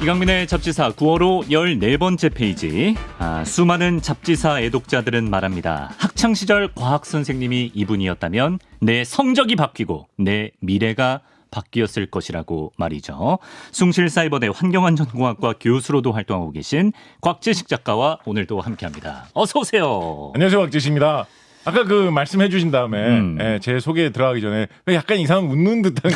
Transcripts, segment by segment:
이강민의 잡지사 9월호 14번째 페이지. 수많은 잡지사 애독자들은 말합니다. 학창시절 과학선생님이 이분이었다면 내 성적이 바뀌고 내 미래가 바뀌었을 것이라고 말이죠. 숭실사이버대 환경안전공학과 교수로도 활동하고 계신 곽재식 작가와 오늘도 함께합니다. 어서 오세요. 안녕하세요, 곽재식입니다. 아까 그 말씀해 주신 다음에 제 소개에 들어가기 전에 약간 이상한 웃는 듯한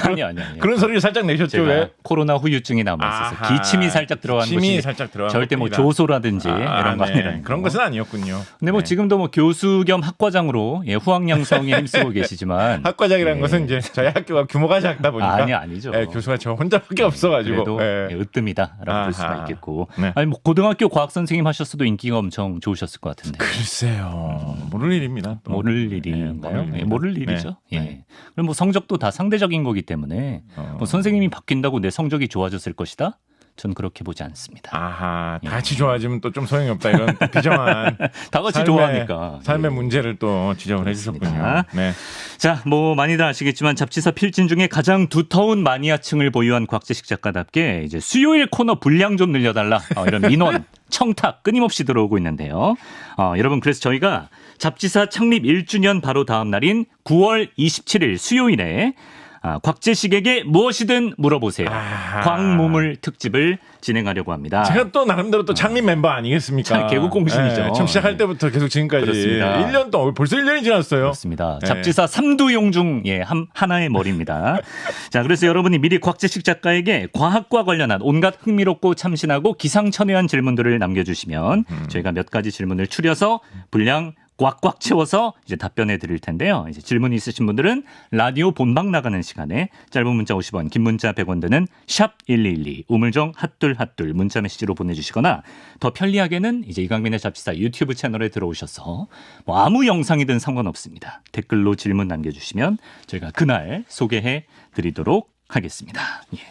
그런 소리를 살짝 내셨죠. 왜? 코로나 후유증이 남아있어서 기침이 살짝 들어간 것이 살짝 들어간 절대 뭐 조소라든지 이런 거 아니라는 그런 것은 아니었군요. 근데 뭐 지금도 뭐 교수 겸 학과장으로 후학양성에 힘쓰고 계시지만 학과장이라는 것은 이제 저희 학교가 규모가 작다 보니까 아니죠. 교수가 저 혼자밖에 없어가지고 그래도 으뜸이다라고 볼 수가 있겠고 아니 뭐 고등학교 과학 선생님 하셨어도 인기가 엄청 좋으셨을 것 같은데. 글쎄요, 모를 일입니다. 모를 일인가요? 모를 일이죠. 네. 그럼 뭐 성적도 다 상대적인 거기 때문에 뭐 선생님이 바뀐다고 내 성적이 좋아졌을 것이다? 전 그렇게 보지 않습니다. 다 같이 좋아지면 또 좀 소용이 없다 이런 비정한 다 같이 좋아하니까 삶의 문제를 또 지적을 해주셨군요. 네. 자, 뭐 많이들 아시겠지만 잡지사 필진 중에 가장 두터운 마니아층을 보유한 곽재식 작가답게 이제 수요일 코너 분량 좀 늘려달라 이런 민원 청탁 끊임없이 들어오고 있는데요. 여러분 그래서 저희가 잡지사 창립 1주년 바로 다음 날인 9월 27일 수요일에 곽재식에게 무엇이든 물어보세요. 광무물 특집을 진행하려고 합니다. 제가 또 나름대로 또 창립 멤버 아니겠습니까? 개국 공신이죠. 처음 시작할 때부터 계속 지금까지 그렇습니다. 1년 동안 벌써 1년이 지났어요. 그렇습니다. 잡지사 3두용 중 하나의 머리입니다. 자, 그래서 여러분이 미리 곽재식 작가에게 과학과 관련한 온갖 흥미롭고 참신하고 기상천외한 질문들을 남겨주시면 저희가 몇 가지 질문을 추려서 분량 꽉꽉 채워서 이제 답변해 드릴 텐데요. 이제 질문 있으신 분들은 라디오 본방 나가는 시간에 짧은 문자 50원, 긴 문자 100원 드는 샵 1212, 우물정 핫둘 문자 메시지로 보내주시거나 더 편리하게는 이제 이강민의 잡지사 유튜브 채널에 들어오셔서 뭐 아무 영상이든 상관없습니다. 댓글로 질문 남겨주시면 저희가 그날 소개해 드리도록 하겠습니다.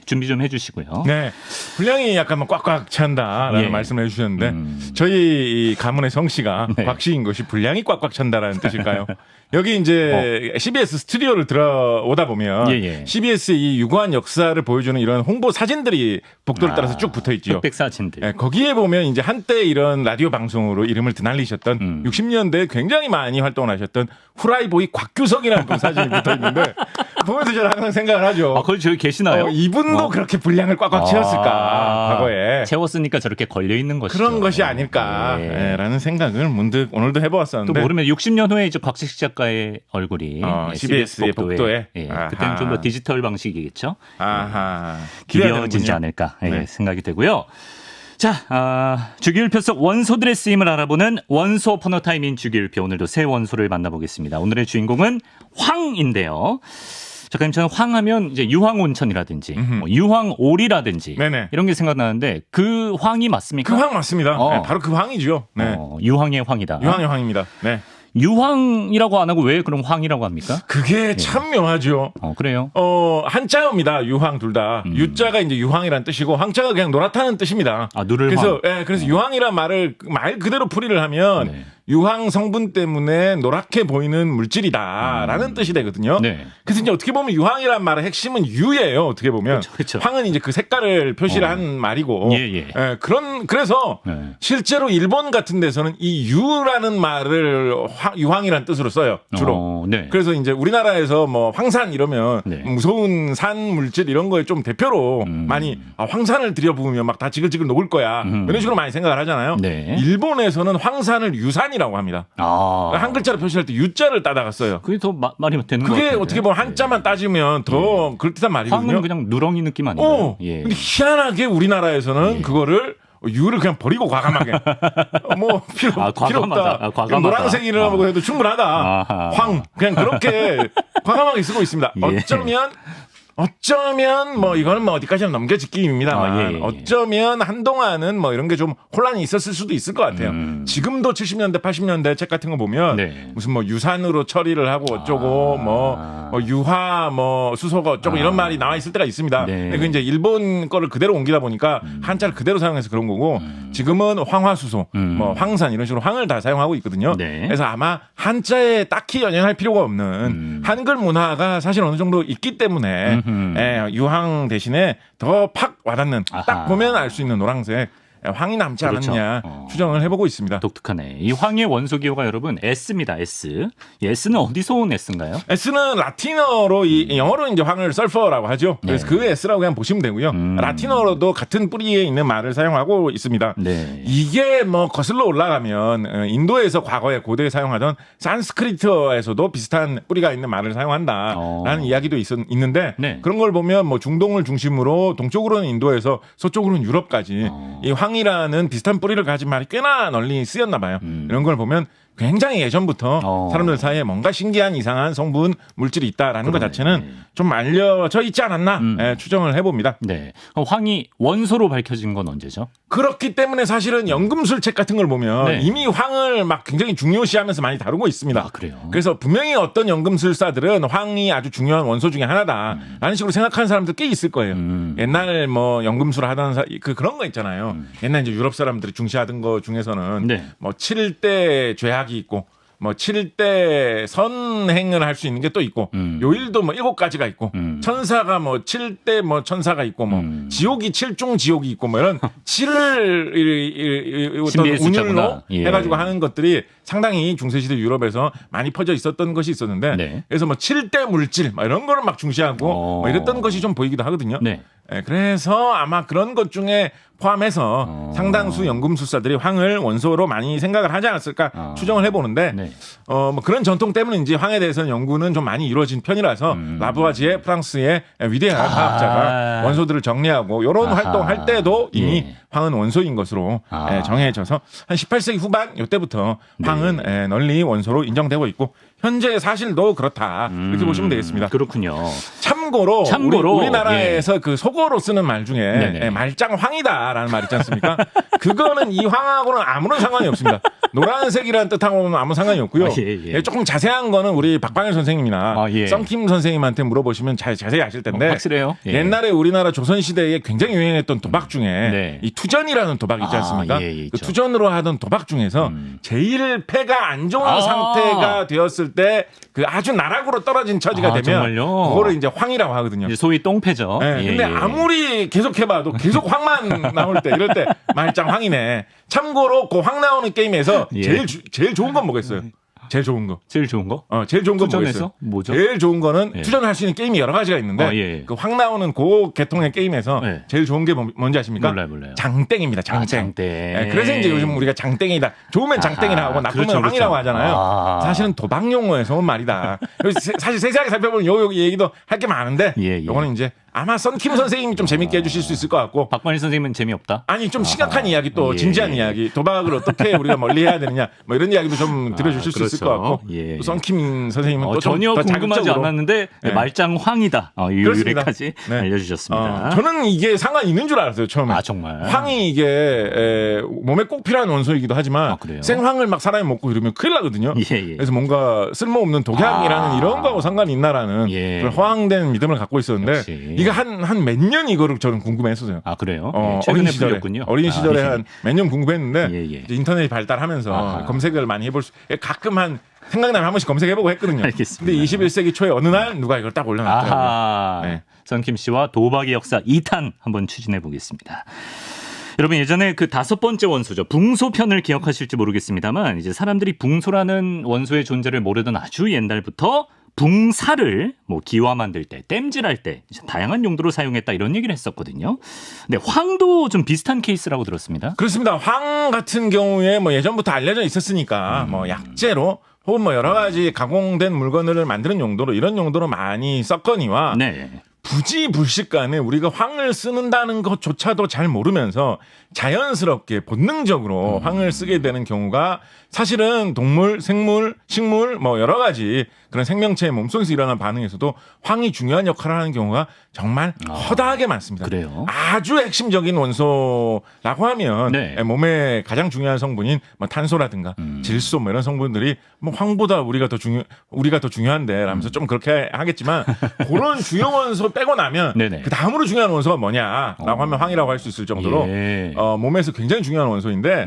준비 좀 해주시고요. 네, 분량이 약간 꽉꽉 찬다라는 말씀을 해주셨는데 저희 이 가문의 성씨가 곽씨인 것이 분량이 꽉꽉 찬다라는 뜻일까요? 여기 이제 CBS 스튜디오를 들어오다 보면 CBS의 이 유구한 역사를 보여주는 이런 홍보 사진들이 복도를 따라서 쭉 붙어 있죠. 흑백 사진들. 네, 거기에 보면 이제 한때 이런 라디오 방송으로 이름을 드날리셨던 60년대에 굉장히 많이 활동을 하셨던 후라이보이 곽규석이라는 분 사진이 붙어 있는데 보면서 저는 항상 생각을 하죠. 거기 저기 계시나요? 이분도 그렇게 분량을 꽉꽉 채웠을까 과거에. 채웠으니까 저렇게 걸려 있는 것이죠. 그런 것이 아닐까라는 생각을 문득 오늘도 해보았었는데. 또 모르면 60년 후에 이제 곽재식 작가의 얼굴이 CBS의 복도에. 그때는 좀 더 디지털 방식이겠죠. 기대어진지 기대어지지 않을까 생각이 되고요. 자, 주기율표 속 원소들의 쓰임을 알아보는 원소 퍼너타임인 주기율표. 오늘도 새 원소를 만나보겠습니다. 오늘의 주인공은 황인데요. 작가님, 저는 황하면 이제 유황온천이라든지 유황오리라든지 이런 게 생각나는데 그 황이 맞습니까? 그 황 맞습니다. 네, 바로 그 황이죠. 네. 유황의 황이다. 유황의 황입니다. 네. 유황이라고 안 하고 왜 그럼 황이라고 합니까? 그게 참 묘하죠. 그래요? 한자어입니다. 유황 둘 다. 유자가 이제 유황이라는 뜻이고 황자가 그냥 노랗다는 뜻입니다. 누를 그래서 그래서 유황이란 말을 말 그대로 풀이를 하면 유황 성분 때문에 노랗게 보이는 물질이다라는 뜻이 되거든요. 그래서 이제 어떻게 보면 유황이란 말의 핵심은 유예요. 어떻게 보면 그렇죠. 황은 이제 그 색깔을 표시를 한 말이고 그래서 실제로 일본 같은 데서는 이 유라는 말을 유황이란 뜻으로 써요. 주로. 그래서 이제 우리나라에서 뭐 황산 이러면 무서운 산 물질 이런 거에 좀 대표로 많이 황산을 들여부으면 막 다 지글지글 녹을 거야. 이런 식으로 많이 생각을 하잖아요. 일본에서는 황산을 유산이라고 합니다. 한 글자로 표시할 때 유자를 따다가 써요. 그게 더 말이 되는 거 같아요. 그게 어떻게 보면 한자만 따지면 더 그럴듯한 말이거든요. 황은 그냥 누렁이 느낌 아닌가요? 근데 희한하게 우리나라에서는 그거를 유를 그냥 버리고 과감하게 뭐 필요 없다. 노란색이라고 해도 충분하다. 황 그냥 그렇게 과감하게 쓰고 있습니다. 어쩌면 뭐 이거는 뭐 어디까지나 넘겨짓기입니다만 어쩌면 한동안은 뭐 이런 게 좀 혼란이 있었을 수도 있을 것 같아요. 지금도 70년대 80년대 책 같은 거 보면 무슨 뭐 유산으로 처리를 하고 어쩌고 뭐 유화 뭐 수소가 어쩌고 이런 말이 나와 있을 때가 있습니다. 근데 그 이제 일본 거를 그대로 옮기다 보니까 한자를 그대로 사용해서 그런 거고 지금은 황화수소 뭐 황산 이런 식으로 황을 다 사용하고 있거든요. 그래서 아마 한자에 딱히 연연할 필요가 없는 한글 문화가 사실 어느 정도 있기 때문에 유황 대신에 더 팍 와닿는 딱 보면 알 수 있는 노란색. 황이 남지 않았느냐 추정을 해보고 있습니다. 독특하네. 이 황의 원소 기호가 여러분 S입니다. S. S는 어디서 온 S인가요? S는 라틴어로 영어로 이제 황을 설퍼라고 하죠. 그래서 그 S라고 그냥 보시면 되고요. 라틴어로도 같은 뿌리에 있는 말을 사용하고 있습니다. 네. 이게 뭐 거슬러 올라가면 인도에서 과거에 고대에 사용하던 산스크리트어에서도 비슷한 뿌리가 있는 말을 사용한다라는 이야기도 있는데 그런 걸 보면 뭐 중동을 중심으로 동쪽으로는 인도에서 서쪽으로는 유럽까지 이 황이라는 비슷한 뿌리를 가진 말이 꽤나 널리 쓰였나 봐요. 이런 걸 보면 굉장히 예전부터 사람들 사이에 뭔가 신기한 이상한 성분 물질이 있다라는 것 자체는 좀 알려져 있지 않았나 추정을 해봅니다. 네. 황이 원소로 밝혀진 건 언제죠? 그렇기 때문에 사실은 연금술책 같은 걸 보면 이미 황을 막 굉장히 중요시하면서 많이 다루고 있습니다. 아, 그래요? 그래서 분명히 어떤 연금술사들은 황이 아주 중요한 원소 중에 하나다라는 식으로 생각하는 사람들 꽤 있을 거예요. 옛날 뭐 연금술 하던 그런 거 있잖아요. 옛날 이제 유럽 사람들이 중시하던 거 중에서는 뭐 7대 죄악 있고 뭐 7대 선행을 할 수 있는 게 또 있고 요일도 뭐 7가지가 있고 천사가 뭐 7대 뭐 천사가 있고 뭐 지옥이 7중 지옥이 있고 뭐 이런 7을 어떤 운율로 해가지고 하는 것들이 상당히 중세시대 유럽에서 많이 퍼져 있었던 것이 있었는데 그래서 뭐 7대 물질 뭐 이런 거를 막 중시하고 뭐 이랬던 것이 좀 보이기도 하거든요. 그래서 아마 그런 것 중에 포함해서 상당수 연금술사들이 황을 원소로 많이 생각을 하지 않았을까 추정을 해보는데 뭐 그런 전통 때문인지 황에 대해서는 연구는 좀 많이 이루어진 편이라서 라부아지에 프랑스의 위대한 과학자가 원소들을 정리하고 이런 활동할 때도 이미 황은 원소인 것으로 정해져서 한 18세기 후반 이때부터 황은 널리 원소로 인정되고 있고 현재 사실도 그렇다 이렇게 보시면 되겠습니다. 그렇군요. 참고로 우리나라에서 그 속어로 쓰는 말 중에 말짱황이다라는 말 있지 않습니까? 그거는 이 황하고는 아무런 상관이 없습니다. 노란색이라는 뜻하고는 아무 상관이 없고요. 조금 자세한 거는 우리 박방일 선생님이나 썬킴 선생님한테 물어보시면 자세히 아실 텐데 확실해요? 옛날에 우리나라 조선시대에 굉장히 유행했던 도박 중에 이 투전이라는 도박 있지 않습니까? 그 투전으로 하던 도박 중에서 제일 패가 안 좋은 상태가 되었을 때 그 아주 나락으로 떨어진 처지가 되면 정말요? 그거를 이제 황이라고 하거든요. 소위 똥패죠. 근데 아무리 계속 해봐도 계속 황만 나올 때 이럴 때 말짱 황이네. 참고로 그 황 나오는 게임에서 제일 좋은 건 뭐겠어요? 제일 좋은 거. 제일 좋은 거? 제일 좋은 건 뭐겠어요? 뭐죠? 제일 좋은 거는 투전을 할 수 있는 게임이 여러 가지가 있는데 그 황 나오는 그 계통의 게임에서 제일 좋은 게 뭔지 아십니까? 몰라요. 장땡입니다. 장땡. 그래서 이제 요즘 우리가 장땡이다. 좋으면 장땡이라 하고 나쁘면 황이라고 하잖아요. 사실은 도박 용어에서 온 말이다. 사실 세세하게 살펴보면 요 얘기도 할 게 많은데 요거는 이제 아마 썬킴 선생님이 좀 재밌게 해주실 수 있을 것 같고 박만희 선생님은 재미없다? 아니 좀 심각한 이야기 또 진지한 이야기 도박을 어떻게 우리가 멀리해야 되느냐 뭐 이런 이야기도 좀 들어주실 수 있을 것 같고 또 썬킴 선생님은 또 전혀 더 궁금하지 자극적으로. 않았는데 말짱황이다 유래까지 알려주셨습니다. 저는 이게 상관이 있는 줄 알았어요 처음에. 정말 황이 이게 몸에 꼭 필요한 원소이기도 하지만 생황을 막 사람이 먹고 이러면 큰일 나거든요. 그래서 뭔가 쓸모없는 독약이라는 이런 거하고 상관이 있나라는 그런 허황된 믿음을 갖고 있었는데 이게 한 몇 년 이거를 저는 궁금했었어요. 그래요? 어린 시절에 풀렸군요. 어린 시절에 한 몇 년 궁금했는데 이제 인터넷이 발달하면서 검색을 많이 해볼 수 가끔 한 생각나면 한 번씩 검색해보고 했거든요. 알겠습니다. 근데 21세기 초에 어느 날 누가 이걸 딱 올려놨더라고요. 썬킴 씨와 도박의 역사 2탄 한번 추진해 보겠습니다. 여러분 예전에 그 5번째 원소죠. 붕소편을 기억하실지 모르겠습니다만 이제 사람들이 붕소라는 원소의 존재를 모르던 아주 옛날부터 붕사를 뭐 기와 만들 때, 땜질할 때 다양한 용도로 사용했다 이런 얘기를 했었거든요. 근데 황도 좀 비슷한 케이스라고 들었습니다. 그렇습니다. 황 같은 경우에 뭐 예전부터 알려져 있었으니까 뭐 약재로 혹은 뭐 여러 가지 가공된 물건을 만드는 용도로 이런 용도로 많이 썼거니와 부지불식간에 우리가 황을 쓰는다는 것조차도 잘 모르면서 자연스럽게 본능적으로 황을 쓰게 되는 경우가 사실은 동물, 생물, 식물 뭐 여러 가지 그런 생명체의 몸속에서 일어나는 반응에서도 황이 중요한 역할을 하는 경우가 정말 허다하게 많습니다. 그래요? 아주 핵심적인 원소라고 하면 몸에 가장 중요한 성분인 뭐 탄소라든가 질소 뭐 이런 성분들이 뭐 황보다 우리가 더 중요한데 라면서 좀 그렇게 하겠지만 그런 주요 원소 빼고 나면 네네. 그 다음으로 중요한 원소가 뭐냐라고 하면 황이라고 할 수 있을 정도로 예. 몸에서 굉장히 중요한 원소인데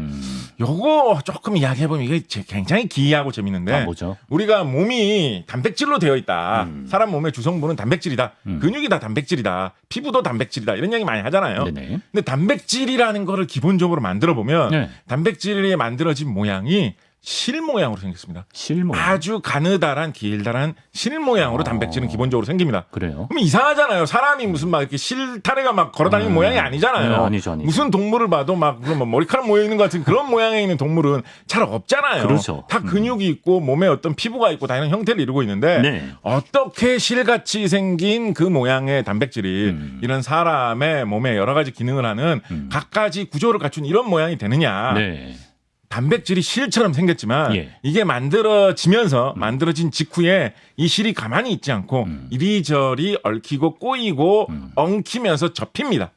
요거 조금 이야기해보면 이게 굉장히 기이하고 재밌는데 뭐죠? 우리가 몸이 단백질로 되어 있다. 사람 몸의 주성분은 단백질이다. 근육이 다 단백질이다. 피부도 단백질이다. 이런 얘기 많이 하잖아요. 네네. 근데 단백질이라는 거를 기본적으로 만들어 보면 네. 단백질이 만들어진 모양이 실 모양으로 생겼습니다. 실 모양. 아주 가느다란 길다란 실 모양으로 단백질은 기본적으로 생깁니다. 그래요? 그럼 이상하잖아요. 사람이 무슨 막 이렇게 실타래가 막 걸어다니는 모양이 아니잖아요. 네, 아니죠. 무슨 동물을 봐도 막 그런 뭐 머리카락 모여 있는 것 같은 그런 모양에 있는 동물은 잘 없잖아요. 그렇죠. 다 근육이 있고 몸에 어떤 피부가 있고 다양한 형태를 이루고 있는데 네. 어떻게 실같이 생긴 그 모양의 단백질이 이런 사람의 몸에 여러 가지 기능을 하는 각가지 구조를 갖춘 이런 모양이 되느냐. 네. 단백질이 실처럼 생겼지만 예. 이게 만들어지면서 만들어진 직후에 이 실이 가만히 있지 않고 이리저리 얽히고 꼬이고 엉키면서 접힙니다.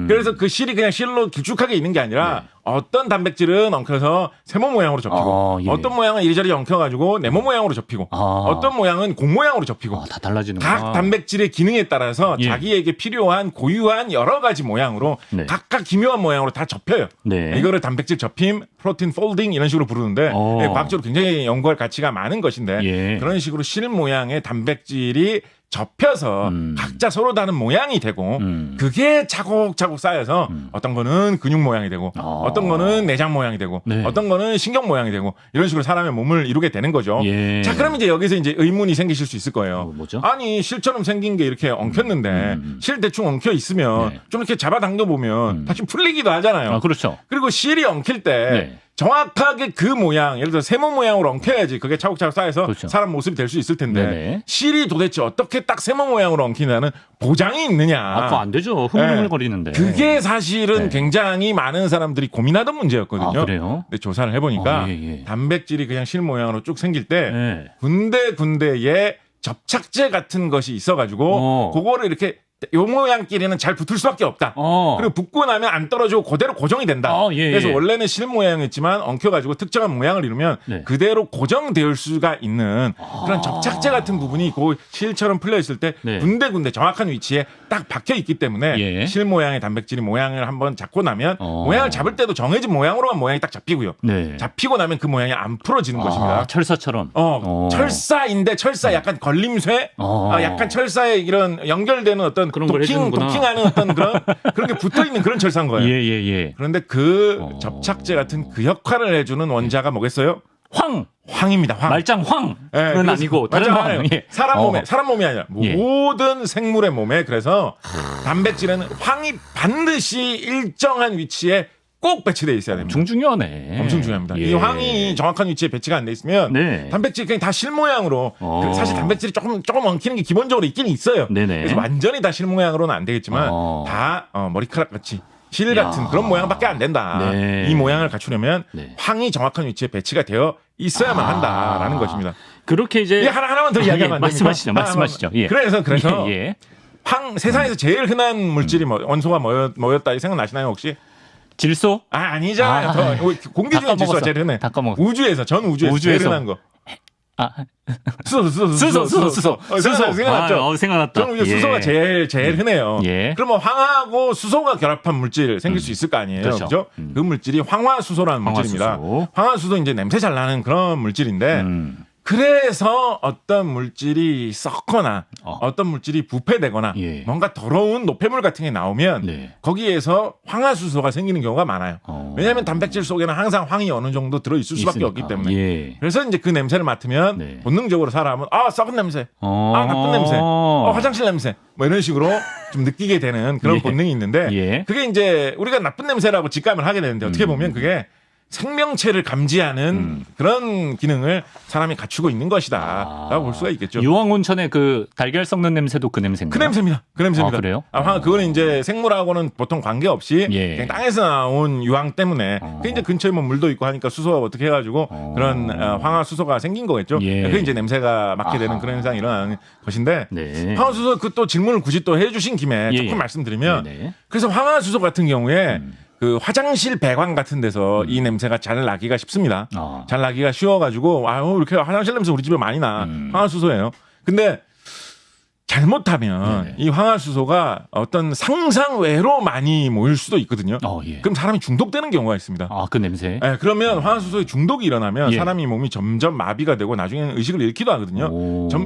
그래서 그 실이 그냥 실로 길쭉하게 있는 게 아니라 네. 어떤 단백질은 엉켜서 세모 모양으로 접히고 예. 어떤 모양은 이리저리 엉켜가지고 네모 모양으로 접히고 어떤 모양은 공 모양으로 접히고 다 달라지는구나. 각 단백질의 기능에 따라서 예. 자기에게 필요한 고유한 여러 가지 모양으로 네. 각각 기묘한 모양으로 다 접혀요. 네. 이거를 단백질 접힘, 프로틴 폴딩 이런 식으로 부르는데 과학적으로 굉장히 연구할 가치가 많은 것인데 예. 그런 식으로 실 모양의 단백질이 접혀서 각자 서로 다른 모양이 되고 그게 차곡차곡 쌓여서 어떤 거는 근육 모양이 되고 어떤 거는 내장 모양이 되고 네. 어떤 거는 신경 모양이 되고 이런 식으로 사람의 몸을 이루게 되는 거죠. 예. 자, 그럼 이제 여기서 이제 의문이 생기실 수 있을 거예요. 뭐죠? 아니, 실처럼 생긴 게 이렇게 엉켰는데 실 대충 엉켜 있으면 네. 좀 이렇게 잡아당겨 보면 다시 풀리기도 하잖아요. 그렇죠. 그리고 실이 엉킬 때 네. 정확하게 그 모양, 예를 들어 세모 모양으로 엉켜야지 그게 차곡차곡 쌓여서 그렇죠. 사람 모습이 될 수 있을 텐데 네네. 실이 도대체 어떻게 딱 세모 모양으로 엉키냐는 보장이 있느냐. 그거 안 되죠. 흐물흐물거리는데. 그게 사실은 네. 굉장히 많은 사람들이 고민하던 문제였거든요. 그래요? 근데 조사를 해보니까 예. 단백질이 그냥 실 모양으로 쭉 생길 때 네. 군데군데에 접착제 같은 것이 있어가지고 그거를 이렇게 요 모양끼리는 잘 붙을 수밖에 없다. 그리고 붙고 나면 안 떨어지고 그대로 고정이 된다. 그래서 원래는 실 모양이었지만 엉켜가지고 특정한 모양을 이루면 네. 그대로 고정될 수가 있는 그런 접착제 같은 부분이 그 실처럼 풀려 있을 때 네. 군데군데 정확한 위치에 딱 박혀 있기 때문에 예. 실 모양의 단백질이 모양을 한번 잡고 나면 모양을 잡을 때도 정해진 모양으로만 모양이 딱 잡히고요. 네. 잡히고 나면 그 모양이 안 풀어지는 것입니다. 철사처럼. 철사인데 철사 약간 걸림쇠, 약간 철사에 이런 연결되는 어떤 그런 걸 해주는구나. 도킹하는 어떤 그런 게 붙어 있는 그런 철사인 거예요. 예. 그런데 그 접착제 같은 그 역할을 해주는 원자가 뭐겠어요? 황입니다. 황. 말짱 황은 아니고 다른 황. 예. 사람 몸이 아니라 모든 생물의 몸에 그래서 단백질에는 황이 반드시 일정한 위치에 꼭 배치되어 있어야 됩니다. 엄청 중요하네. 엄청 중요합니다. 예. 이 황이 정확한 위치에 배치가 안 돼 있으면 네. 단백질이 그냥 다 실 모양으로 사실 단백질이 조금 엉키는 게 기본적으로 있긴 있어요. 네네. 그래서 완전히 다 실 모양으로는 안 되겠지만 다 머리카락 같이 실 같은 그런 모양밖에 안 된다. 네. 이 모양을 갖추려면 네. 황이 정확한 위치에 배치가 되어 있어야만 한다라는 것입니다. 그렇게 이제 하나만 더 이야기하면 안 됩니까? 말씀하시죠. 예. 그래서 예. 황 세상에서 제일 흔한 물질이 원소가 뭐였다 생각나시나요 혹시? 질소? 아니잖아요. 공기 중에 질소가 제일 흔해. 다 까먹었어. 전 우주에서 제일 흔한 거. 수소. 생각났죠? 생각났다. 저는 수소가 제일 흔해요. 예. 그러면 황하고 수소가 결합한 물질 생길 수 있을 거 아니에요. 그렇죠? 그 물질이 황화수소라는 물질입니다. 황화수소 이제 냄새 잘 나는 그런 물질인데 그래서 어떤 물질이 썩거나 어떤 물질이 부패되거나 뭔가 더러운 노폐물 같은 게 나오면 거기에서 황화수소가 생기는 경우가 많아요. 왜냐하면 단백질 속에는 항상 황이 어느 정도 들어있을 수밖에 없기 때문에. 그래서 이제 그 냄새를 맡으면 본능적으로 사람은 썩은 냄새, 나쁜 냄새, 화장실 냄새 뭐 이런 식으로 좀 느끼게 되는 그런 본능이 있는데 그게 이제 우리가 나쁜 냄새라고 직감을 하게 되는데 어떻게 보면 그게 생명체를 감지하는 그런 기능을 사람이 갖추고 있는 것이다 라고 볼 수가 있겠죠. 유황온천의 그 달걀 썩는 냄새도 그 냄새인가요? 그 냄새입니다. 그래요? 그거는 이제 생물하고는 보통 관계없이 그냥 땅에서 나온 유황 때문에 그 이제 근처에 뭐 물도 있고 하니까 수소가 어떻게 해가지고 그런 황화수소가 생긴 거겠죠. 그게 이제 냄새가 맡게 되는 그런 현상이 일어나는 것인데 황화수소 그 또 질문을 굳이 또 해주신 김에 조금 말씀드리면 그래서 황화수소 같은 경우에 그 화장실 배관 같은 데서 이 냄새가 잘 나기가 쉽습니다. 잘 나기가 쉬워가지고 이렇게 화장실 냄새 우리 집에 많이 나. 황화수소예요. 근데 잘못하면 네네. 이 황화수소가 어떤 상상 외로 많이 모일 수도 있거든요. 예. 그럼 사람이 중독되는 경우가 있습니다. 그 냄새. 네, 그러면 황화수소에 중독이 일어나면 예. 사람이 몸이 점점 마비가 되고 나중에는 의식을 잃기도 하거든요.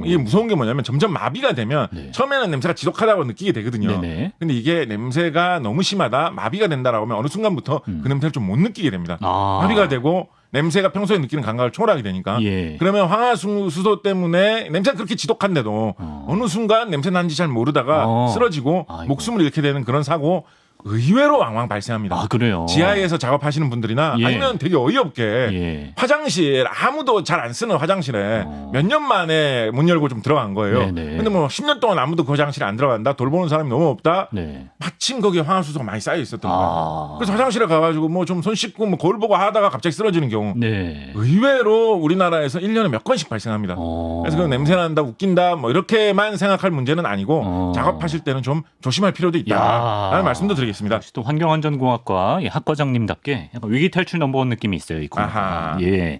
이게 무서운 게 뭐냐면 점점 마비가 되면 네. 처음에는 냄새가 지독하다고 느끼게 되거든요. 네네. 근데 이게 냄새가 너무 심하다, 마비가 된다라고 하면 어느 순간부터 그 냄새를 좀 못 느끼게 됩니다. 마비가 되고 냄새가 평소에 느끼는 감각을 초월하게 되니까. 예. 그러면 황화수소 때문에 냄새가 그렇게 지독한데도 어느 순간 냄새 나는지 잘 모르다가 쓰러지고 목숨을 잃게 되는 그런 사고 의외로 왕왕 발생합니다. 그래요? 지하에서 작업하시는 분들이나 예. 아니면 되게 어이없게 화장실 아무도 잘 안 쓰는 화장실에 몇 년 만에 문 열고 좀 들어간 거예요. 네네. 근데 뭐 10년 동안 아무도 그 화장실에 안 들어간다. 돌보는 사람이 너무 없다. 네. 마침 거기에 황화수소가 많이 쌓여 있었던 거예요. 그래서 화장실에 가가지고 뭐 좀 손 씻고 뭐 거울 보고 하다가 갑자기 쓰러지는 경우 네. 의외로 우리나라에서 1년에 몇 건씩 발생합니다. 그래서 그 냄새 난다, 웃긴다 뭐 이렇게만 생각할 문제는 아니고 작업하실 때는 좀 조심할 필요도 있다라는 말씀도 드리겠습니다. 또 환경안전공학과 학과장님답게 약간 위기 탈출 넘버원 느낌이 있어요. 이 코너가. 예.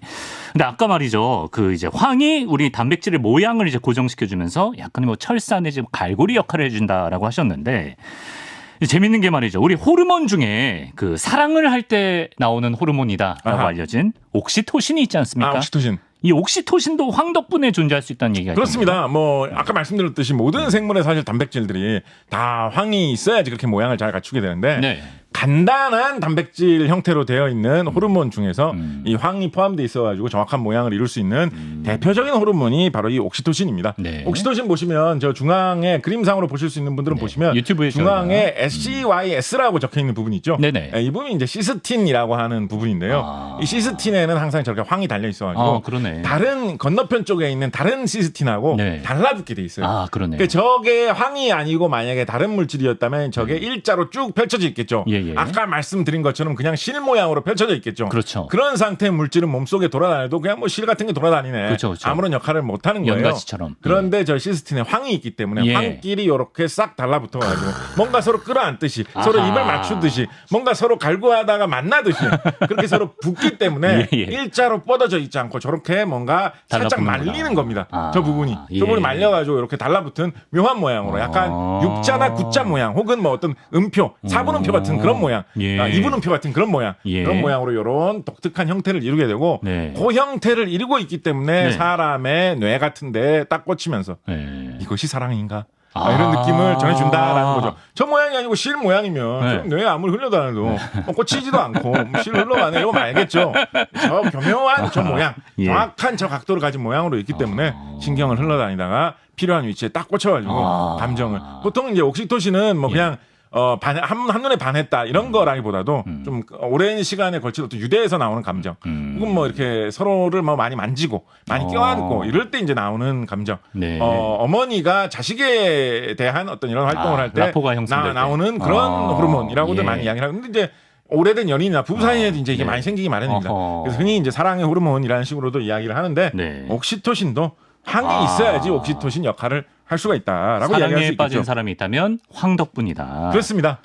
근데 아까 말이죠. 그 이제 황이 우리 단백질의 모양을 이제 고정시켜주면서 약간 뭐 철사 내지 갈고리 역할을 해준다라고 하셨는데. 재밌는 게 말이죠. 우리 호르몬 중에 그 사랑을 할 때 나오는 호르몬이다라고 알려진 옥시토신이 있지 않습니까? 옥시토신. 이 옥시토신도 황 덕분에 존재할 수 있다는 얘기가 그렇습니다. 있습니다. 뭐 아까 말씀드렸듯이 모든 생물의 사실 단백질들이 다 황이 있어야지 그렇게 모양을 잘 갖추게 되는데 네. 간단한 단백질 형태로 되어 있는 호르몬 중에서 이 황이 포함되어 있어가지고 정확한 모양을 이룰 수있는 대표적인 호르몬이 바로 이 옥시토신입니다. 네. 옥시토신 보시면 저 중앙에 그림상으로 보실 수 있는 분들은 보시면 유튜브에 중앙에 SCYS라고 적혀 있는 부분이 있죠. 네네. 이 부분이 이제 시스틴이라고 하는 부분인데요. 이 시스틴에는 항상 저렇게 황이 달려 있어가지고 그러네. 다른 건너편 쪽에 있는 다른 시스틴하고 달라붙게 돼 있어요. 그러네. 그러니까 저게 황이 아니고 만약에 다른 물질이었다면 저게 일자로 쭉 펼쳐져 있겠죠. 예. 아까 말씀드린 것처럼 그냥 실 모양으로 펼쳐져 있겠죠. 그렇죠. 그런 상태의 물질은 몸속에 돌아다녀도 그냥 뭐 실 같은 게 돌아다니네. 그렇죠. 아무런 역할을 못 하는 거예요. 연가시처럼. 그런데 저 시스틴에 황이 있기 때문에 황끼리 이렇게 싹 달라붙어 가지고 뭔가 서로 끌어안듯이 서로 입을 맞추듯이 뭔가 서로 갈구하다가 만나듯이 그렇게 서로 붙기 때문에 일자로 뻗어져 있지 않고 저렇게 뭔가 살짝 말리는 겁니다. 저 부분이. 저 부분이 말려가지고 이렇게 달라붙은 묘한 모양으로 약간 육자나 구자 모양 혹은 뭐 어떤 음표, 사분음표 같은 그런 모양, 이분음표 같은 그런 모양, 그런 모양으로 이런 독특한 형태를 이루게 되고 그 형태를 이루고 있기 때문에 사람의 뇌 같은데 딱 꽂히면서 이것이 사랑인가? 이런 느낌을 전해준다라는 거죠. 저 모양이 아니고 실 모양이면 뇌에 아무리 흘려다녀도 꽂히지도 않고 실 흘러가네 이거 알겠죠. 저 교묘한 저 모양, 정확한 저 각도를 가진 모양으로 있기 때문에 신경을 흘러다니다가 필요한 위치에 딱 꽂혀가지고 감정을. 보통 이제 옥시토신은 뭐 그냥 한눈에 반했다 이런 거라기보다도 좀 오랜 시간에 걸친 어떤 유대에서 나오는 감정 혹은 뭐 이렇게 서로를 뭐 많이 만지고 많이 껴안고 이럴 때 이제 나오는 감정. 어머니가 자식에 대한 어떤 이런 활동을 할 때 나오는 그런 호르몬이라고들 많이 이야기를 하는데 이제 오래된 연인이나 부부 사이에도 이제 이게 많이 생기기 마련입니다. 그래서 흔히 이제 사랑의 호르몬이라는 식으로도 이야기를 하는데 옥시토신도 황이 있어야지 옥시토신 역할을 할 수가 있다라고 이야기할 수 있겠죠. 사랑에 빠진 사람이 있다면 황 덕분이다. 그렇습니다.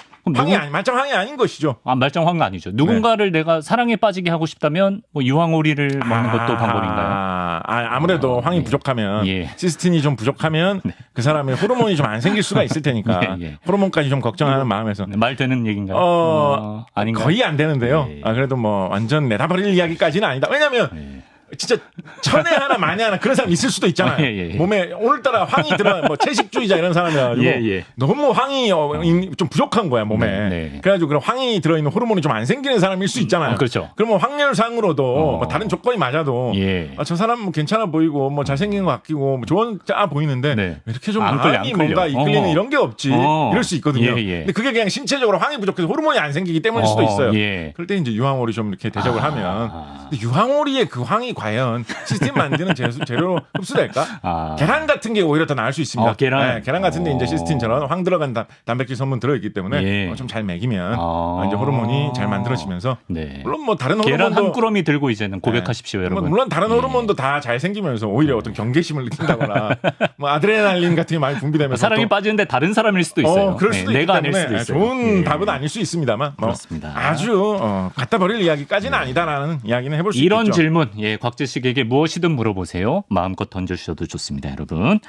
말짱 황이 아닌 것이죠. 말짱 황은 아니죠. 누군가를 내가 사랑에 빠지게 하고 싶다면 뭐 유황오리를 먹는 것도 방법인가요? 아무래도 황이 부족하면 시스틴이 좀 부족하면 그 사람의 호르몬이 좀 안 생길 수가 있을 테니까 호르몬까지 좀 걱정하는 마음에서 말 되는 얘기인가요? 아닌가요? 거의 안 되는데요. 그래도 뭐 완전 내다버릴 이야기까지는 아니다. 왜냐하면 진짜 천에 하나 만에 하나 그런 사람 있을 수도 있잖아요. 몸에 오늘따라 황이 들어 뭐 채식주의자 이런 사람이라가지고 너무 황이 좀 부족한 거야 몸에. 그래가지고 그런 황이 들어있는 호르몬이 좀 안 생기는 사람일 수 있잖아요. 그렇죠. 그러면 확률상으로도 뭐 다른 조건이 맞아도 저 사람 뭐 괜찮아 보이고 뭐 잘생긴 것 같고 뭐 좋은 보이는데 왜 이렇게 좀 마음이 뭔가 이끌리는 이런 게 없지 이럴 수 있거든요. 근데 그게 그냥 신체적으로 황이 부족해서 호르몬이 안 생기기 때문일 수도 있어요. 그럴 때 이제 유황오리 좀 이렇게 대접을 하면 근데 유황오리의 그 황이 과연 시스템 만드는 재료로 흡수될까? 계란 같은 게 오히려 더 나을 수 있습니다. 계란 같은데 이제 시스틴처럼 황 들어간 단백질 성분 들어있기 때문에 좀 잘 먹이면 이제 호르몬이 잘 만들어지면서 물론 뭐 다른 호르몬도 계란 한 꾸러미 들고 이제는 고백하십시오, 여러분. 물론 다른 호르몬도 다 잘 생기면서 오히려 어떤 경계심을 느낀다거나 뭐 아드레날린 같은 게 많이 분비되면서 사랑이 빠지는데 다른 사람일 수도 있어요. 그럴 수도 있기 내가 때문에 아닐 수도 있어요. 좋은 답은 아닐 수 있습니다만 그렇습니다. 아주 갖다 버릴 이야기까지는 아니다라는 이야기는 해볼 수 있겠죠. 이런 질문 곽재식에게 무엇이든 물어보세요. 마음껏 던져주셔도 좋습니다, 여러분.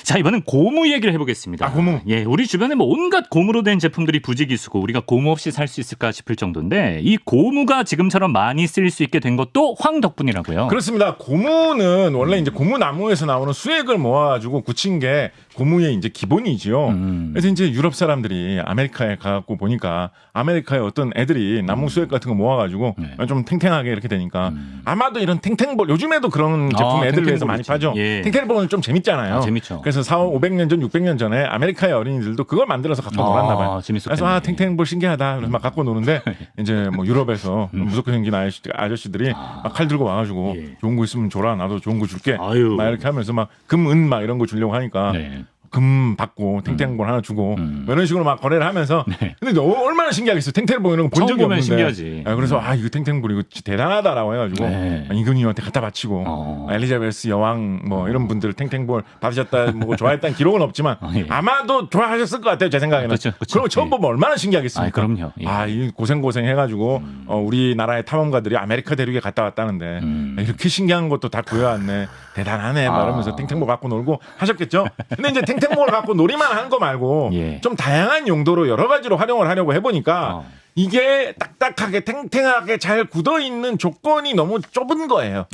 자, 이번엔 고무 얘기를 해보겠습니다. 아, 고무. 예, 우리 주변에 뭐 온갖 고무로 된 제품들이 부지기수고 우리가 고무 없이 살 수 있을까 싶을 정도인데 이 고무가 지금처럼 많이 쓰일 수 있게 된 것도 황 덕분이라고요. 그렇습니다. 고무는 원래 이제 고무나무에서 나오는 수액을 모아가지고 굳힌 게 고무의 이제 기본이지요. 그래서 이제 유럽 사람들이 아메리카에 가갖고 보니까 아메리카에 어떤 애들이 나무 수액 같은 거 모아가지고 좀 탱탱하게 이렇게 되니까 아마도 이런 탱탱볼 요즘에도 그런 제품 애들 위해서 많이 파죠. 예. 탱탱볼은 좀 재밌잖아요. 재밌죠. 그래서 500년 전, 600년 전에 아메리카의 어린이들도 그걸 만들어서 갖고 놀았나 봐요. 재밌었겠네. 그래서 탱탱볼 신기하다. 그래서 막 갖고 노는데 이제 뭐 유럽에서 무섭게 생긴 아저씨들이 막 칼 들고 와가지고 좋은 거 있으면 줘라. 나도 좋은 거 줄게. 막 이렇게 하면서 막 금, 은 막 이런 거 주려고 하니까 금 받고 탱탱볼 하나 주고 뭐 이런 식으로 막 거래를 하면서 근데 얼마나 신기하겠어요. 탱탱볼 이런 거 본 적이 없는데 신기하지. 그래서 이거 탱탱볼 이거 대단하다라고 해가지고 이근희한테 갖다 바치고 엘리자베스 여왕 뭐 이런 분들 탱탱볼 받으셨다 뭐 좋아했다는 기록은 없지만 아마도 좋아하셨을 것 같아요. 제 생각에는. 그렇죠. 그럼 처음 보면 얼마나 신기하겠습니까? 그럼요. 이 고생 해가지고 우리나라의 탐험가들이 아메리카 대륙에 갔다 왔다는데 이렇게 신기한 것도 다 구해왔네. 대단하네. 막 이러면서 탱탱볼 갖고 놀고 하셨겠죠. 근데 이제 탱탱볼 갖고 놀이만 하는 거 말고 좀 다양한 용도로 여러 가지로 활용을 하려고 해보니까 이게 딱딱하게 탱탱하게 잘 굳어있는 조건이 너무 좁은 거예요.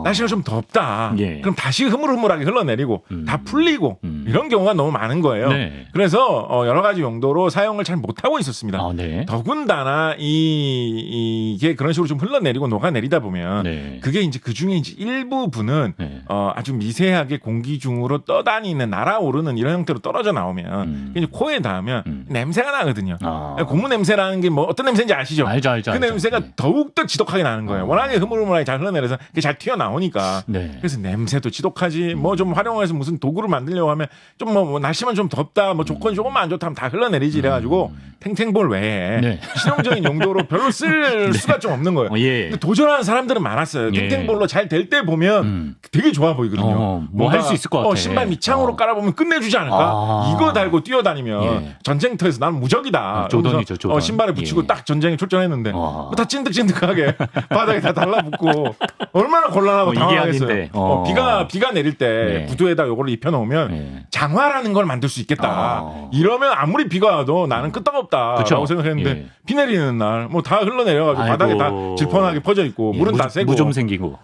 날씨가 좀 덥다. 그럼 다시 흐물흐물하게 흘러내리고 다 풀리고 이런 경우가 너무 많은 거예요. 그래서 여러 가지 용도로 사용을 잘 못하고 있었습니다. 더군다나 이게 그런 식으로 좀 흘러내리고 녹아내리다 보면 그게 이제 그중에 이제 일부분은 아주 미세하게 공기 중으로 떠다니는 날아오르는 이런 형태로 떨어져 나오면 이제 코에 닿으면 냄새가 나거든요. 고무 냄새라는 게 뭐 어떤 냄새인지 아시죠? 알죠. 그 냄새가 더욱더 지독하게 나는 거예요. 워낙에 흐물흐물하게 잘 흘러내려서 그게 잘 튀어나오니까. 그래서 냄새도 지독하지. 뭐 좀 활용해서 무슨 도구를 만들려고 하면 좀 뭐 날씨만 좀 덥다. 뭐 조건이 조금만 안 좋다면 다 흘러내리지 이래가지고 탱탱볼 외에 실용적인 용도로 별로 쓸 수가 좀 없는 거예요. 근데 도전하는 사람들은 많았어요. 탱탱볼로 잘 될 때 보면 되게 좋아 보이거든요. 뭐 할 수 있을 것 같아. 신발 밑창으로 깔아보면 끝내주지 않을까? 이거 달고 뛰어다니면 전쟁터에서 나는 무적이다. 조던이죠, 조던. 신발에 붙이고 딱 전쟁에 출전했는데 다 찐득찐득하게 바닥에 다 달라붙고 얼마나 곤란하고 당황하겠어요. 비가 내릴 때 구두에다 요거를 입혀놓으면 장화라는 걸 만들 수 있겠다. 이러면 아무리 비가 와도 나는 끄떡없다라고 생각했는데 비 내리는 날 뭐 다 흘러내려가지고 바닥에 다 질펀하게 퍼져 있고 물은 다 새고 무좀 생기고.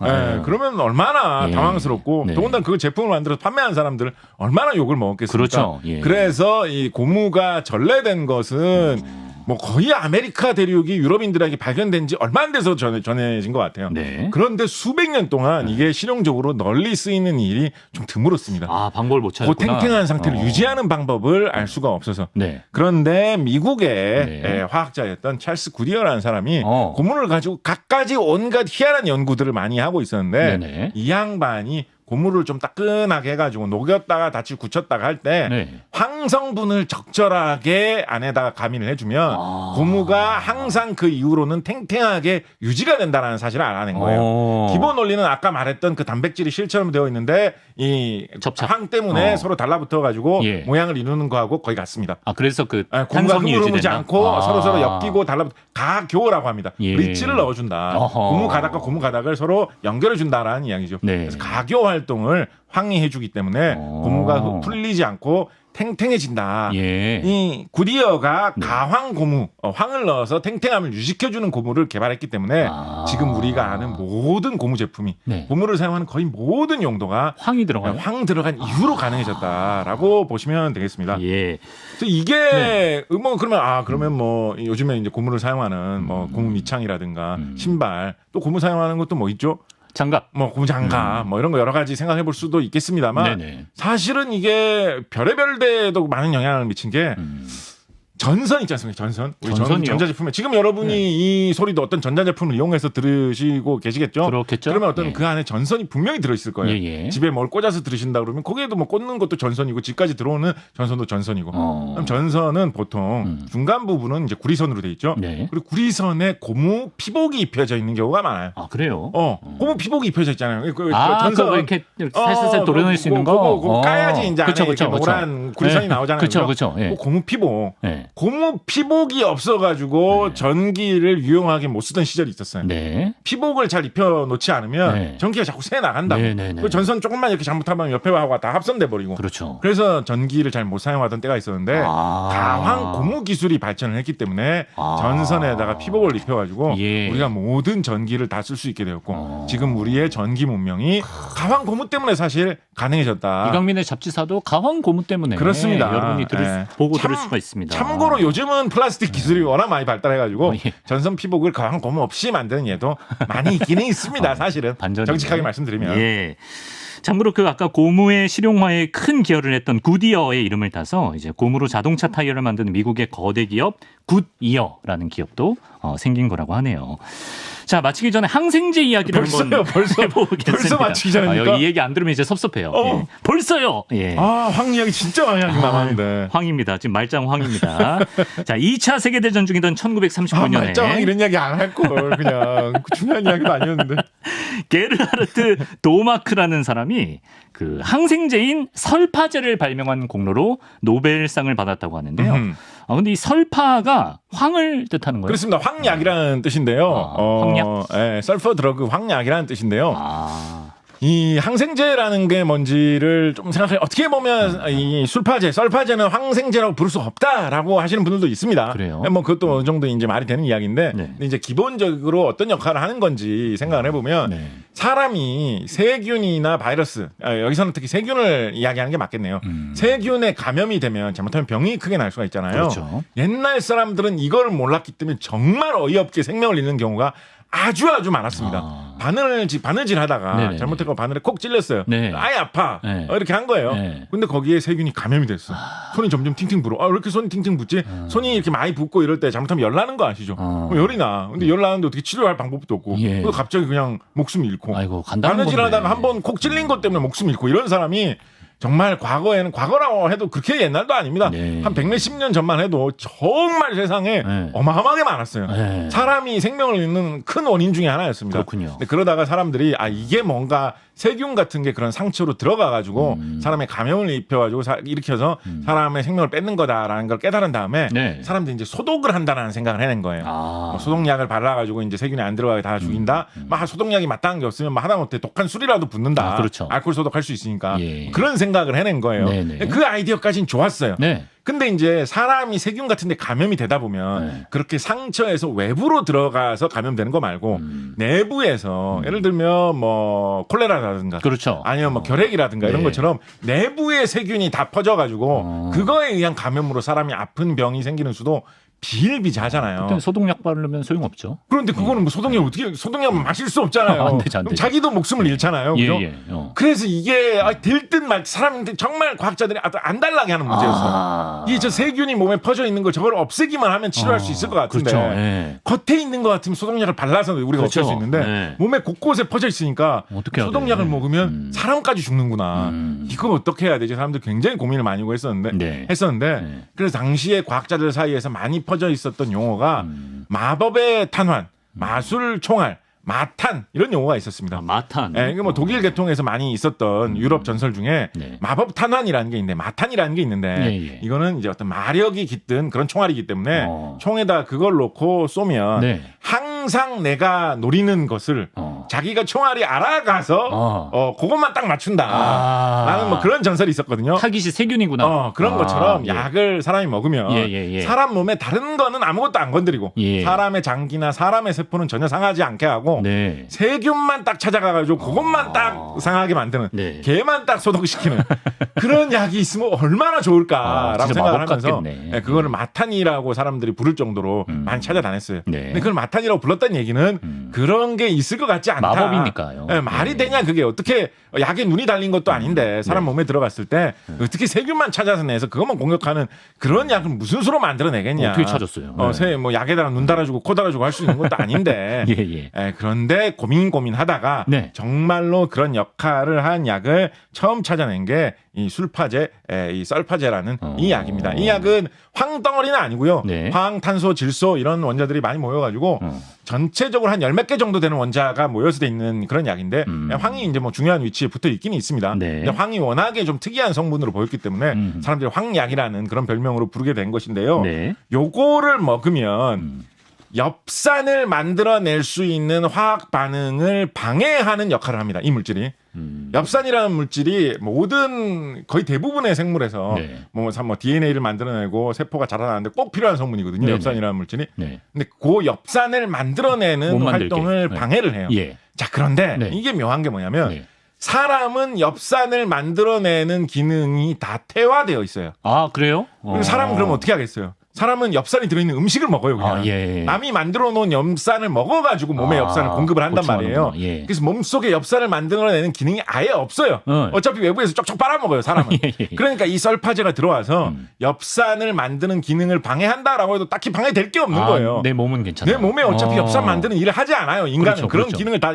그러면 얼마나 당황스럽고 더군다나 그 제품을 만들어서 판매한 사람들은 얼마나 욕을 먹었겠습니까? 그렇죠. 그래서 이 고무가 전래된 것은 뭐 거의 아메리카 대륙이 유럽인들에게 발견된 지 얼마 안 돼서 전해진 것 같아요. 그런데 수백 년 동안 이게 실용적으로 널리 쓰이는 일이 좀 드물었습니다. 방법을 못 찾았구나. 그 탱탱한 상태를 유지하는 방법을 알 수가 없어서. 그런데 미국의 화학자였던 찰스 구디어라는 사람이 고무를 가지고 갖가지 온갖 희한한 연구들을 많이 하고 있었는데 이 양반이 고무를 좀 따끈하게 해가지고 녹였다가 다시 굳혔다가 할 때 황성분을 적절하게 안에다가 가미를 해주면 고무가 항상 그 이후로는 탱탱하게 유지가 된다는 사실을 알아낸 거예요. 기본 원리는 아까 말했던 그 단백질이 실처럼 되어 있는데 이 황 때문에 서로 달라붙어가지고 모양을 이루는 거하고 거의 같습니다. 그래서 그 고무가 흐물흐물지 않고 서로 엮이고 달라붙어 가교라고 합니다. 리치를 넣어준다. 고무 가닥과 고무 가닥을 서로 연결해준다라는 이야기죠. 그래서 가교 활동을 황이 해주기 때문에 고무가 풀리지 않고 탱탱해진다. 이 구디어가 가황 고무, 황을 넣어서 탱탱함을 유지시켜주는 고무를 개발했기 때문에 지금 우리가 아는 모든 고무 제품이 고무를 사용하는 거의 모든 용도가 황 들어간 이후로 가능해졌다라고 보시면 되겠습니다. 그래서 이게 뭐 그러면 뭐 요즘에 이제 고무를 사용하는 뭐 고무 밑창이라든가 신발 또 고무 사용하는 것도 뭐 있죠? 장갑. 뭐 고무 장갑 뭐 이런 거 여러 가지 생각해 볼 수도 있겠습니다만 사실은 이게 별의별 데에도 많은 영향을 미친 게 전선 있지 않습니까? 전선. 우리 전자제품에 지금 여러분이 이 소리도 어떤 전자제품을 이용해서 들으시고 계시겠죠? 그렇겠죠. 그러면 어떤 그 안에 전선이 분명히 들어있을 거예요. 집에 뭘 꽂아서 들으신다 그러면 거기에도 뭐 꽂는 것도 전선이고 집까지 들어오는 전선도 전선이고. 그럼 전선은 보통 중간 부분은 이제 구리선으로 돼 있죠. 그리고 구리선에 고무 피복이 입혀져 있는 경우가 많아요. 그래요? 고무 피복이 입혀져 있잖아요. 전선 이렇게 살살 도려낼 수 있는 거. 까야지 이제 안에 이렇게 노란 구리선이 나오잖아요. 그렇죠. 고무 피복. 네. 고무 피복이 없어가지고 네. 전기를 유용하게 못 쓰던 시절이 있었어요. 네. 피복을 잘 입혀놓지 않으면 네. 전기가 자꾸 새 나간다고. 네, 네, 네. 그 전선 조금만 이렇게 잘못하면 옆에 하고 다 합선돼 버리고. 그렇죠. 그래서 전기를 잘 못 사용하던 때가 있었는데 가황 고무 기술이 발전을 했기 때문에 전선에다가 피복을 입혀가지고 예. 우리가 모든 전기를 다 쓸 수 있게 되었고 지금 우리의 전기 문명이 가황 고무 때문에 사실 가능해졌다. 이강민의 잡지사도 가황 고무 때문에 그렇습니다. 여러분이 보고 들을 수가 있습니다. 참고로 요즘은 플라스틱 기술이 워낙 많이 발달해가지고 예. 전선 피복을 가황 고무 없이 만드는 예도 많이 있기는 있습니다. 사실은 정직하게 말씀드리면. 예. 참고로 그 아까 고무의 실용화에 큰 기여를 했던 굿이어의 이름을 따서 이제 고무로 자동차 타이어를 만드는 미국의 거대 기업 굿이어라는 기업도 생긴 거라고 하네요. 자, 마치기 전에 항생제 이야기를 한번 해보겠습니다. 벌써 마치기 전입니까? 이 얘기 안 들으면 이제 섭섭해요. 예. 벌써요. 예. 황 이야기 진짜 많이 하긴 남았는데. 황입니다. 지금 말짱 황입니다. 자, 2차 세계대전 중이던 1939년에. 말짱 황 이런 이야기 안 할 걸. 그냥 중요한 이야기도 아니었는데. 게르하르트 도마크라는 사람이 그 항생제인 설파제를 발명한 공로로 노벨상을 받았다고 하는데요. 근데 이 설파가 황을 뜻하는 거예요? 그렇습니다. 황약이라는 뜻인데요. 황약? 네, 설퍼 드러그 황약이라는 뜻인데요. 이 항생제라는 게 뭔지를 좀 생각해. 어떻게 보면 이 술파제, 썰파제는 항생제라고 부를 수 없다라고 하시는 분들도 있습니다. 그래요? 뭐 그것도 어느 정도 이제 말이 되는 이야기인데, 네. 근데 이제 기본적으로 어떤 역할을 하는 건지 생각을 해보면 네. 사람이 세균이나 바이러스, 여기서는 특히 세균을 이야기하는 게 맞겠네요. 세균에 감염이 되면 잘못하면 병이 크게 날 수가 있잖아요. 그렇죠. 옛날 사람들은 이걸 몰랐기 때문에 정말 어이없게 생명을 잃는 경우가 아주 많았습니다. 바느질 하다가 네네네. 잘못해서 바늘에 콕 찔렸어요. 네. 아예 아파. 네. 이렇게 한 거예요. 네. 근데 거기에 세균이 감염이 됐어. 손이 점점 팅팅 불어. 왜 이렇게 손이 팅팅 붓지? 손이 이렇게 많이 붓고 이럴 때 잘못하면 열 나는 거 아시죠? 열이 나. 근데 열 나는데 어떻게 치료할 방법도 없고. 예. 그래서 갑자기 그냥 목숨 잃고. 아이고, 간단한 바느질 건데. 하다가 한 번 콕 찔린 것 때문에 목숨 잃고 이런 사람이 정말 과거라고 해도 그렇게 옛날도 아닙니다. 네. 한 100몇십 년 전만 해도 정말 세상에 네. 어마어마하게 많았어요. 네. 사람이 생명을 잃는 큰 원인 중에 하나였습니다. 그렇군요. 근데 그러다가 사람들이 이게 뭔가 세균 같은 게 그런 상처로 들어가가지고 사람의 감염을 입혀가지고 일으켜서 사람의 생명을 뺏는 거다라는 걸 깨달은 다음에 네. 사람들이 이제 소독을 한다는 생각을 해낸 거예요. 뭐 소독약을 발라가지고 이제 세균이 안 들어가게 다 죽인다. 막 소독약이 마땅한 게 없으면 하다못해 독한 술이라도 붓는다. 그렇죠. 알코올 소독할 수 있으니까 예. 그런 생각을 해낸 거예요. 네네. 그 아이디어까지는 좋았어요. 네. 근데 이제 사람이 세균 같은 데 감염이 되다 보면 네. 그렇게 상처에서 외부로 들어가서 감염되는 거 말고 내부에서 예를 들면 뭐 콜레라라든가 그렇죠. 아니면 뭐 결핵이라든가 이런 네. 것처럼 내부의 세균이 다 퍼져가지고 그거에 의한 감염으로 사람이 아픈 병이 생기는 수도 비일비재하잖아요. 그때 소독약 바르면 소용없죠. 그런데 그거는 뭐 소독약 마실 수 없잖아요. 안 되죠. 그럼 자기도 목숨을 잃잖아요. 그죠? 예. 그래서 이게 될 듯 말 사람인데 정말 과학자들이 안 달라게 하는 문제였어요. 이게 저 세균이 몸에 퍼져 있는 걸 저걸 없애기만 하면 치료할 수 있을 것 같은데 그렇죠. 예. 겉에 있는 것 같으면 소독약을 발라서 우리가 그렇죠. 없앨 수 있는데 네. 몸에 곳곳에 퍼져 있으니까 어떻게 해야 소독약을 돼? 먹으면 사람까지 죽는구나. 이거 어떻게 해야 되지? 사람들 굉장히 고민을 많이 하고 했었는데 네. 그래서 당시에 과학자들 사이에서 많이 퍼져 있었던 용어가 마법의 탄환, 마술 총알, 마탄 이런 용어가 있었습니다. 마탄. 이게 뭐 독일 계통에서 많이 있었던 유럽 전설 중에 네. 마법 탄환이라는 게 있는데 마탄이라는 게 있는데 예. 이거는 이제 어떤 마력이 깃든 그런 총알이기 때문에 총에다 그걸 놓고 쏘면 네. 항상 내가 노리는 것을 자기가 총알이 알아가서 그것만 딱 맞춘다라는 뭐 그런 전설이 있었거든요. 타깃이 세균이구나. 그런 것처럼 약을 사람이 먹으면 예. 사람 몸에 다른 거는 아무것도 안 건드리고 사람의 장기나 사람의 세포는 전혀 상하지 않게 하고 네. 세균만 딱 찾아가가지고 그것만 딱 상하게 만드는 네. 걔만 딱 소독시키는 그런 약이 있으면 얼마나 좋을까라고 진짜 생각을 마법 하면서 같겠네. 그거를 마탄이라고 사람들이 부를 정도로 많이 찾아다녔어요. 네. 근데 그걸 마탄이라고 불렀다는 얘기는 그런 게 있을 것 같지 않다. 마법이니까요. 말이 되냐 그게 어떻게 약에 눈이 달린 것도 아닌데 사람 몸에 들어갔을 때 어떻게 세균만 찾아서 내서 그것만 공격하는 그런 약을 무슨 수로 만들어내겠냐. 어떻게 찾았어요? 뭐 약에다가 눈 달아주고 코 달아주고 할 수 있는 것도 아닌데. 그런데 고민하다가 네. 정말로 그런 역할을 한 약을 처음 찾아낸 게 이 술파제, 이 썰파제라는 이 약입니다. 이 약은 황덩어리는 아니고요. 네. 황, 탄소, 질소 이런 원자들이 많이 모여가지고 전체적으로 한 10몇 개 정도 되는 원자가 모여서 돼 있는 그런 약인데 황이 이제 뭐 중요한 위치에 붙어 있긴 있습니다. 네. 근데 황이 워낙에 좀 특이한 성분으로 보였기 때문에 사람들이 황약이라는 그런 별명으로 부르게 된 것인데요. 네. 요거를 먹으면 엽산을 만들어낼 수 있는 화학 반응을 방해하는 역할을 합니다. 이 물질이. 엽산이라는 물질이 모든 거의 대부분의 생물에서 네. 뭐 DNA를 만들어내고 세포가 자라나는데 꼭 필요한 성분이거든요. 네네. 엽산이라는 물질이. 네. 근데 그 엽산을 만들어내는 활동을 네. 방해를 해요. 예. 자, 그런데 네. 이게 묘한 게 뭐냐면 네. 사람은 엽산을 만들어내는 기능이 다 퇴화되어 있어요. 아, 그래요? 사람은 그럼 어떻게 하겠어요? 사람은 엽산이 들어있는 음식을 먹어요, 그냥. 아, 예. 남이 만들어 놓은 엽산을 먹어가지고 몸에 엽산을 공급을 한단 말이에요. 예. 그래서 몸속에 엽산을 만들어내는 기능이 아예 없어요. 어차피 외부에서 쪽쪽 빨아먹어요, 사람은. 예. 그러니까 이 썰파제가 들어와서 엽산을 만드는 기능을 방해한다라고 해도 딱히 방해될 게 없는 거예요. 내 몸은 괜찮아요. 내 몸에 어차피 엽산 만드는 일을 하지 않아요. 인간은 그렇죠, 그런 그렇죠. 기능을 다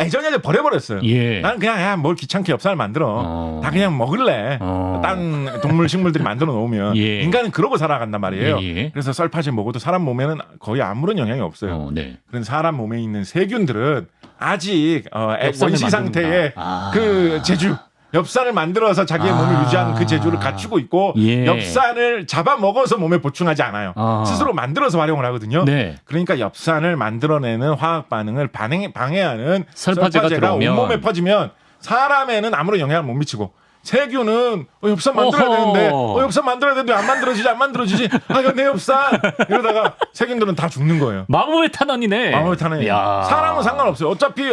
예전에 버려버렸어요. 예. 나는 그냥 뭘 귀찮게 엽산을 만들어. 다 그냥 먹을래. 딴 동물 식물들이 만들어 놓으면. 예. 인간은 그러고 살아간단 말이에요. 예. 그래서 썰파제 먹어도 사람 몸에는 거의 아무런 영향이 없어요. 네. 그런데 사람 몸에 있는 세균들은 아직 엽산을 원시 상태의 만든다. 그 재주. 엽산을 만들어서 자기의 몸을 유지하는 그 재주를 갖추고 있고 예. 엽산을 잡아먹어서 몸에 보충하지 않아요. 스스로 만들어서 활용을 하거든요. 네. 그러니까 엽산을 만들어내는 화학 반응을 방해하는 썰파제가 들어오면 온몸에 퍼지면 사람에는 아무런 영향을 못 미치고 세균은 엽산 만들어야 되는데 엽산 만들어야 되는데 안 만들어지지 아 이거 내 엽산 이러다가 세균들은 다 죽는 거예요. 마법의 탄환이네. 마법의 탄환이. 사람은 상관없어요. 어차피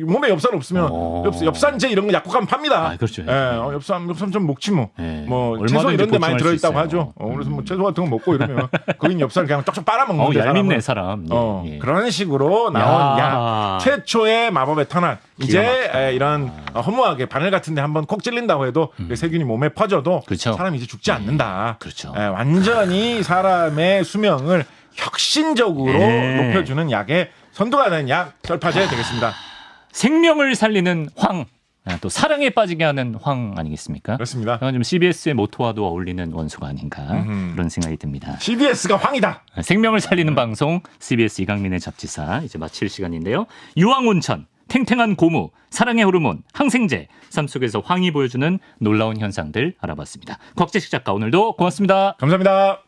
몸에 엽산 없으면 엽산제 이런 거 약국가면 팝니다. 아, 그렇죠. 엽산 좀 먹지 뭐. 네. 뭐 채소 이런 데 많이 들어있다고 하죠. 그래서 뭐 채소 같은 거 먹고 이러면 거긴 엽산을 그냥 쪽쪽 빨아먹는데 얄밉네 사람. 예. 그런 식으로 나온 약 최초의 마법의 탄환. 이제 이런 허무하게 바늘 같은 데 한번 콕 찔린다고 해도 세균이 몸에 퍼져도 그렇죠. 사람이 이제 죽지 않는다. 그렇죠. 완전히 사람의 수명을 혁신적으로 높여주는 약의 선두가 된 약 썰파제 되겠습니다. 생명을 살리는 황. 또 사랑에 빠지게 하는 황 아니겠습니까? 그렇습니다. 좀 CBS의 모토와도 어울리는 원수가 아닌가 그런 생각이 듭니다. CBS가 황이다. 생명을 살리는 방송 CBS 이강민의 잡지사 이제 마칠 시간인데요. 유황온천, 탱탱한 고무, 사랑의 호르몬, 항생제, 삶 속에서 황이 보여주는 놀라운 현상들 알아봤습니다. 곽재식 작가 오늘도 고맙습니다. 감사합니다.